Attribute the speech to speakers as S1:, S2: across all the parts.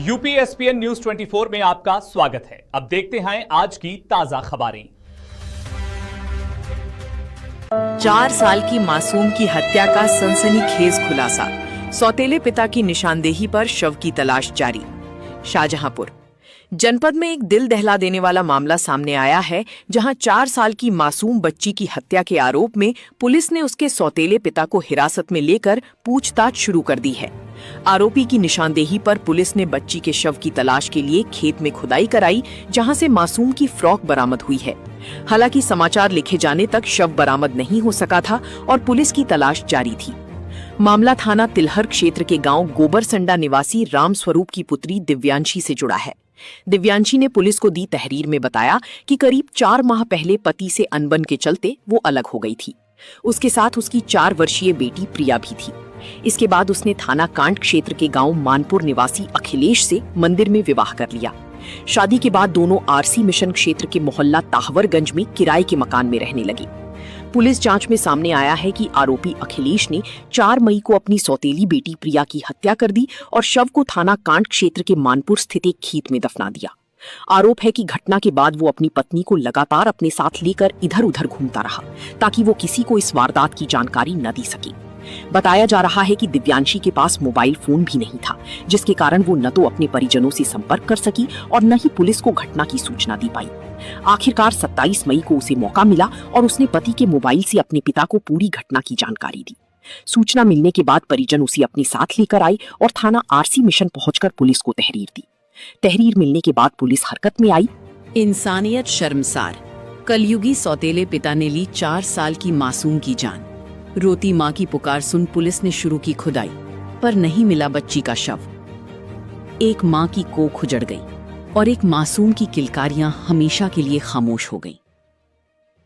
S1: यूपीएसपीएन news 24 में आपका स्वागत है। अब देखते हैं आज की ताजा खबरें।
S2: 4 साल की मासूम की हत्या का सनसनीखेज खुलासा। सौतेले पिता की निशानदेही पर शव की तलाश जारी। शाहजहांपुर जनपद में एक दिल दहला देने वाला मामला सामने आया है, जहां 4 साल की मासूम बच्ची की हत्या के आरोप में पुलिस ने उसके सौतेले पिता को हिरासत में लेकर पूछताछ शुरू कर दी है। आरोपी की निशानदेही पर पुलिस ने बच्ची के शव की तलाश के लिए खेत में खुदाई कराई, जहां से मासूम की फ्रॉक बरामद हुई है। हालांकि समाचार लिखे जाने तक शव बरामद नहीं हो सका था और पुलिस की तलाश जारी थी। मामला थाना तिलहर क्षेत्र के गांव गोबरसंडा निवासी राम स्वरूप की पुत्री दिव्यांशी से जुड़ा है। दिव्यांशी ने पुलिस को दी तहरीर में बताया कि करीब 4 माह पहले पति से अनबन के चलते वो अलग हो गई थी। उसके साथ उसकी 4 वर्षीय बेटी प्रिया भी थी। इसके बाद उसने थाना कांट क्षेत्र के गांव मानपुर निवासी अखिलेश से मंदिर में विवाह कर लिया। शादी के बाद दोनों आरसी मिशन क्षेत्र के मोहल्ला ताहवरगंज में किराए के मकान में रहने लगी। पुलिस जांच में सामने आया है कि आरोपी अखिलेश ने 4 मई को अपनी सौतेली बेटी प्रिया की हत्या कर दी और शव को थाना कांट क्षेत्र के मानपुर स्थित एक खेत में दफना दिया। आरोप है कि घटना के बाद वो अपनी पत्नी को लगातार अपने साथ लेकर इधर उधर घूमता रहा, ताकि वो किसी को इस वारदात की जानकारी न दे सके। बताया जा रहा है कि दिव्यांशी के पास मोबाइल फोन भी नहीं था, जिसके कारण वो न तो अपने परिजनों से संपर्क कर सकी और न ही पुलिस को घटना की सूचना दे पाई। आखिरकार 27 मई को उसे मौका मिला और उसने पति के मोबाइल से अपने पिता को पूरी घटना की जानकारी दी। सूचना मिलने के बाद परिजन उसे अपने साथ लेकर आए और थाना आरसी मिशन पहुंचकर पुलिस को तहरीर दी। तहरीर मिलने के बाद पुलिस हरकत में आई। इंसानियत शर्मसार, कलयुगी सौतेले पिता ने ली 4 साल की मासूम की जान। रोती मां की पुकार सुन पुलिस ने शुरू की खुदाई, पर नहीं मिला बच्ची का शव। एक मां की कोख उजड़ गई और एक मासूम की किलकारियां हमेशा के लिए खामोश हो गईं।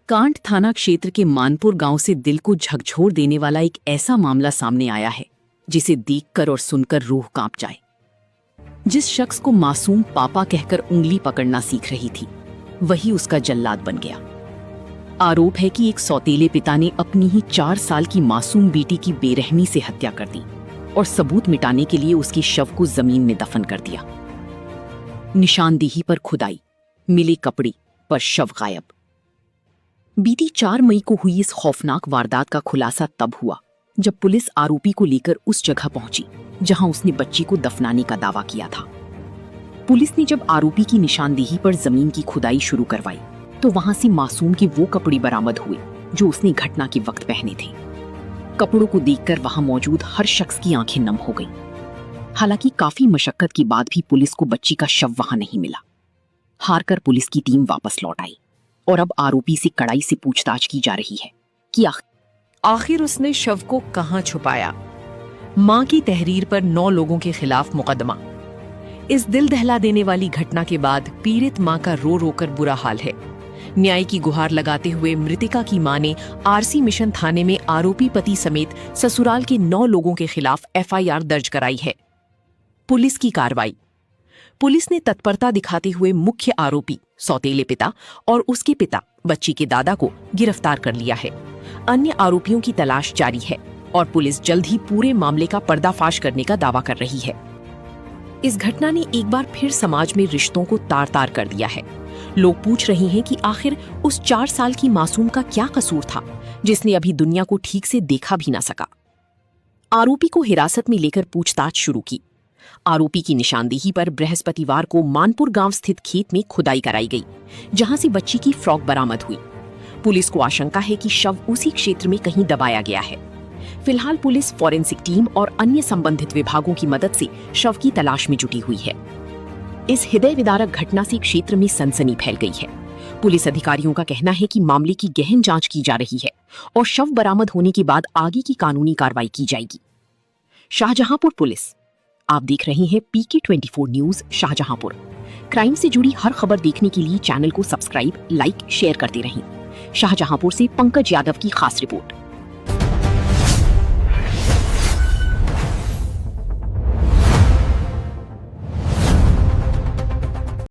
S2: कांट थाना क्षेत्र के मानपुर गांव से दिल को झकझोर देने वाला एक ऐसा मामला सामने आया है, जिसे देखकर और सुनकर रूह कांप जाए। जिस शख्स को मासूम पापा कहकर उंगली पकड़ना सीख रही थी, वही उसका जल्लाद बन गया। आरोप है कि एक सौतेले पिता ने अपनी ही 4 साल की मासूम बेटी की बेरहमी से हत्या कर दी और सबूत मिटाने के लिए उसके शव को जमीन में दफन कर दिया। निशानदेही पर खुदाई, मिले कपड़े, पर शव गायब। बीती 4 मई को हुई इस खौफनाक वारदात का खुलासा तब हुआ जब पुलिस आरोपी को लेकर उस जगह पहुंची जहां उसने बच्ची को दफनाने का दावा किया था। पुलिस ने जब आरोपी की निशानदेही पर जमीन की खुदाई शुरू करवाई तो वहां से मासूम के वो कपड़े बरामद हुए जो उसने घटना के वक्त पहने थे। कपड़ों को देखकर वहां मौजूद हर शख्स की आंखें नम हो गईं। हालांकि काफी मशक्कत के बाद भी पुलिस को बच्ची का शव वहां नहीं मिला। हारकर पुलिस की टीम वापस लौट आई और अब आरोपी से कड़ाई से पूछताछ की जा रही है कि आखिर उसने शव को कहां छुपाया। मां की तहरीर पर 9 लोगों के खिलाफ मुकदमा। इस दिल दहला देने वाली घटना के बाद पीड़ित मां का रो रोकर बुरा हाल है। न्याय की गुहार लगाते हुए मृतिका की मां ने आरसी मिशन थाने में आरोपी पति समेत ससुराल के 9 लोगों के खिलाफ एफआईआर दर्ज कराई है। पुलिस की कार्रवाई। पुलिस ने तत्परता दिखाते हुए मुख्य आरोपी सौतेले पिता और उसके पिता बच्ची के दादा को गिरफ्तार कर लिया है। अन्य आरोपियों की तलाश जारी है और पुलिस जल्द ही पूरे मामले का पर्दाफाश करने का दावा कर रही है। इस घटना ने एक बार फिर समाज में रिश्तों को तार तार कर दिया है। लोग पूछ रहे हैं कि आखिर उस 4 साल की मासूम का क्या कसूर था, जिसने अभी दुनिया को ठीक से देखा भी ना सका। आरोपी को हिरासत में लेकर पूछताछ शुरू की। आरोपी की निशानदेही पर बृहस्पतिवार को मानपुर गांव स्थित खेत में खुदाई कराई गई, जहां से बच्ची की फ्रॉक बरामद हुई। पुलिस को आशंका है कि शव उसी क्षेत्र में कहीं दबाया गया है। फिलहाल पुलिस फॉरेंसिक टीम और अन्य संबंधित विभागों की मदद से शव की तलाश में जुटी हुई है। इस हृदय विदारक घटना से क्षेत्र में सनसनी फैल गई है। पुलिस अधिकारियों का कहना है कि मामले की गहन जांच की जा रही है और शव बरामद होने के बाद आगे की कानूनी कार्रवाई की जाएगी। शाहजहांपुर पुलिस। आप देख रहे हैं पीके 24 न्यूज शाहजहांपुर। क्राइम से जुड़ी हर खबर देखने के लिए चैनल को सब्सक्राइब, लाइक, शेयर करते रहें। शाहजहांपुर से पंकज यादव की खास रिपोर्ट।